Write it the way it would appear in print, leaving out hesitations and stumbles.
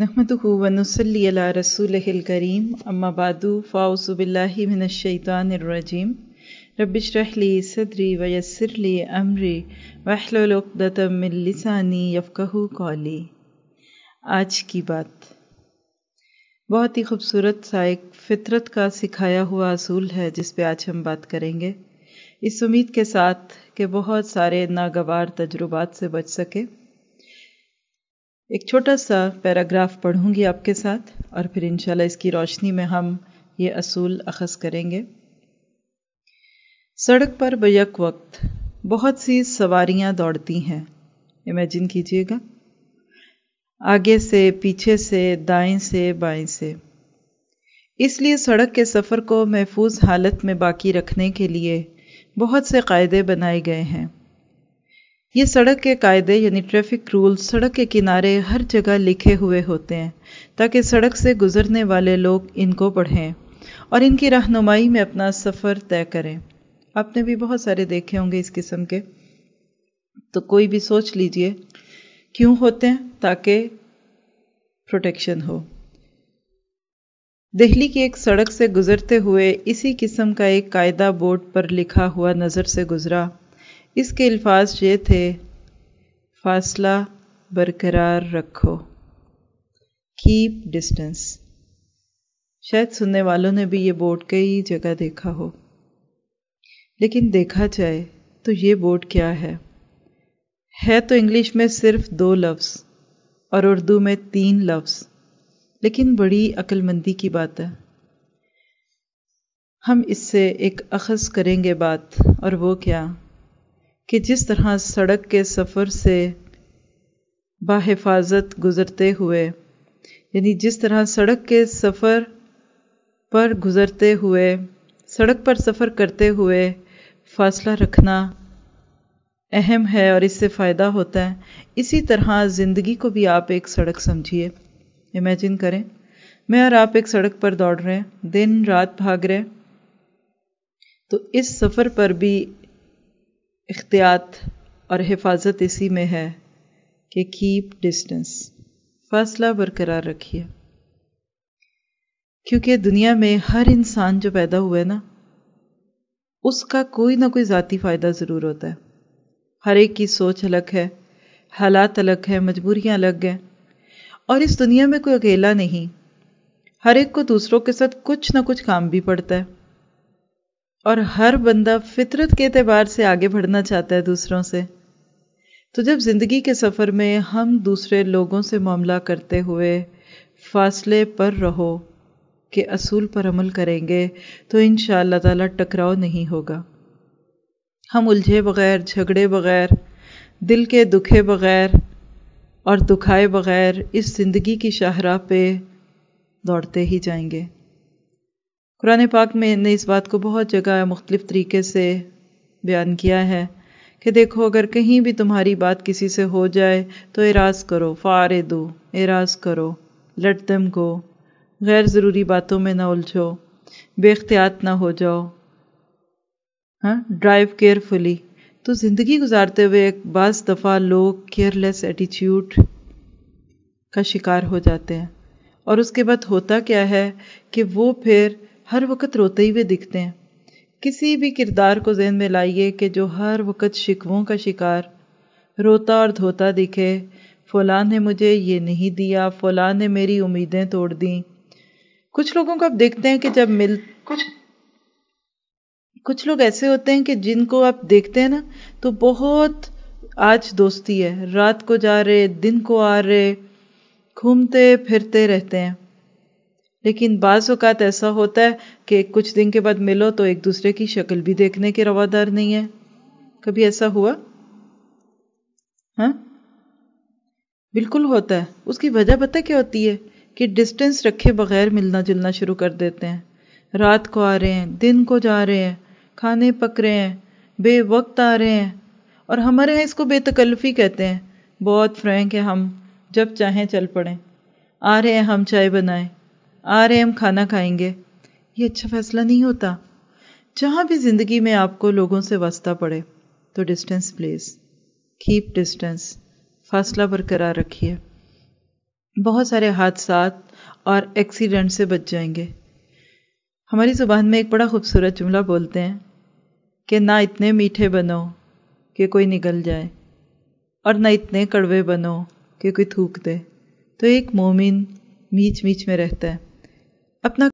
नहमदुहु व नुसल्ली अला रसूलिहिल करीम अम्मा बादु फ़ाऊज़ु बिल्लाहि मिनश शैतानिर रजीम रब्बिश्रह ली सदरी व यस्सिर ली अमरी वहलुल उक़दतम मिन लिसानी यफ़क़हू क़ौली। आज की बात बहुत ही खूबसूरत सा एक फितरत का सिखाया हुआ असूल है जिस पे आज हम बात करेंगे, इस उम्मीद के साथ कि बहुत सारे नागवार तजुर्बात से बच सके। एक छोटा सा पैराग्राफ पढ़ूंगी आपके साथ और फिर इंशाल्लाह इसकी रोशनी में हम ये असूल अखज़ करेंगे। सड़क पर बैक वक्त बहुत सी सवारियां दौड़ती हैं। इमेजिन कीजिएगा, आगे से, पीछे से, दाएं से, बाएं से। इसलिए सड़क के सफ़र को महफूज हालत में बाकी रखने के लिए बहुत से कायदे बनाए गए हैं। ये सड़क के कायदे यानी ट्रैफिक रूल सड़क के किनारे हर जगह लिखे हुए होते हैं ताकि सड़क से गुजरने वाले लोग इनको पढ़ें और इनकी रहनुमाई में अपना सफ़र तय करें। आपने भी बहुत सारे देखे होंगे इस किस्म के, तो कोई भी सोच लीजिए क्यों होते हैं, ताकि प्रोटेक्शन हो। दिल्ली की एक सड़क से गुजरते हुए इसी किस्म का एक कायदा बोर्ड पर लिखा हुआ नज़र से गुजरा। इसके अल्फाज ये थे, फासला बरकरार रखो, कीप डिस्टेंस। शायद सुनने वालों ने भी ये बोर्ड कई जगह देखा हो, लेकिन देखा जाए तो ये बोर्ड क्या है तो इंग्लिश में सिर्फ 2 लफ्ज़ और उर्दू में 3 लफ्ज़, लेकिन बड़ी अक्लमंदी की बात है। हम इससे एक अखज़ करेंगे बात, और वो क्या कि जिस तरह सड़क के सफ़र से बाहिफाजत गुज़रते हुए, यानी जिस तरह सड़क के सफ़र पर गुज़रते हुए, सड़क पर सफ़र करते हुए फासला रखना अहम है और इससे फ़ायदा होता है, इसी तरह ज़िंदगी को भी आप एक सड़क समझिए। इमेजिन करें, मैं और आप एक सड़क पर दौड़ रहे हैं, दिन रात भाग रहे हैं, तो इस सफ़र पर भी इख्तियात और हिफाजत इसी में है कि कीप डिस्टेंस, फासला बरकरार रखिए। क्योंकि दुनिया में हर इंसान जो पैदा हुआ है ना, उसका कोई ना कोई ज़ाती फ़ायदा ज़रूर होता है। हर एक की सोच अलग है, हालात अलग है, मजबूरियाँ अलग हैं, और इस दुनिया में कोई अकेला नहीं। हर एक को दूसरों के साथ कुछ ना कुछ काम भी पड़ता है, और हर बंदा फितरत के एतबार से आगे बढ़ना चाहता है दूसरों से। तो जब ज़िंदगी के सफ़र में हम दूसरे लोगों से मामला करते हुए फासले पर रहो के असूल पर अमल करेंगे तो इंशाअल्लाह ताला टकराव नहीं होगा। हम उलझे बग़ैर, झगड़े बग़ैर, दिल के दुखे बग़ैर और दुखाए बग़ैर इस ज़िंदगी की शाहराह पे दौड़ते ही जाएंगे। कुरान पाक में ने इस बात को बहुत जगह मुख्तलिफ तरीके से बयान किया है कि देखो, अगर कहीं भी तुम्हारी बात किसी से हो जाए तो एराज़ करो, फ़ारिदू, एराज़ करो, लेट देम गो, गैर ज़रूरी बातों में ना उलझो, बेख्तियात ना हो जाओ, ड्राइव केयरफुली। तो ज़िंदगी गुजारते हुए बाज़ दफ़ा लोग केयरलेस एटीट्यूड का शिकार हो जाते हैं, और उसके बाद होता क्या है कि वो फिर हर वक्त रोते हुए दिखते हैं। किसी भी किरदार को ज़हन में लाइए कि जो हर वक्त शिकवों का शिकार, रोता और धोता दिखे, फ़लाँ ने मुझे ये नहीं दिया, फ़लाँ ने मेरी उम्मीदें तोड़ दी। कुछ लोगों को आप देखते हैं कि जब कुछ लोग ऐसे होते हैं कि जिनको आप देखते हैं ना, तो बहुत आज दोस्ती है, रात को जा रहे, दिन को आ रहे, घूमते फिरते रहते हैं। लेकिन बाज़ औक़ात ऐसा होता है कि कुछ दिन के बाद मिलो तो एक दूसरे की शक्ल भी देखने के रवादार नहीं है। कभी ऐसा हुआ? बिल्कुल होता है। उसकी वजह पता क्या होती है कि डिस्टेंस रखे बगैर मिलना जुलना शुरू कर देते हैं। रात को आ रहे हैं, दिन को जा रहे हैं, खाने पक रहे हैं, बेवक्त आ रहे हैं, और हमारे यहाँ इसको बेतकल्लुफ़ी कहते हैं। बहुत फ्रैंक है, हम जब चाहें चल पड़ें, आ रहे हैं हम चाय बनाएं, आ रहे हम खाना खाएंगे। ये अच्छा फैसला नहीं होता। जहाँ भी ज़िंदगी में आपको लोगों से वास्ता पड़े तो डिस्टेंस प्लीज़, कीप डिस्टेंस, फासला बरकरार रखिए। بہت سارے حادثات اور ایکسیڈنٹ سے بچ جائیں گے۔ ہماری زبان میں ایک بڑا خوبصورت جملہ بولتے ہیں کہ نہ اتنے میٹھے بنو کہ کوئی نگل جائے اور نہ اتنے کڑوے بنو کہ کوئی تھوک دے۔ تو ایک مومن میچ میچ میں رہتا ہے، اپنا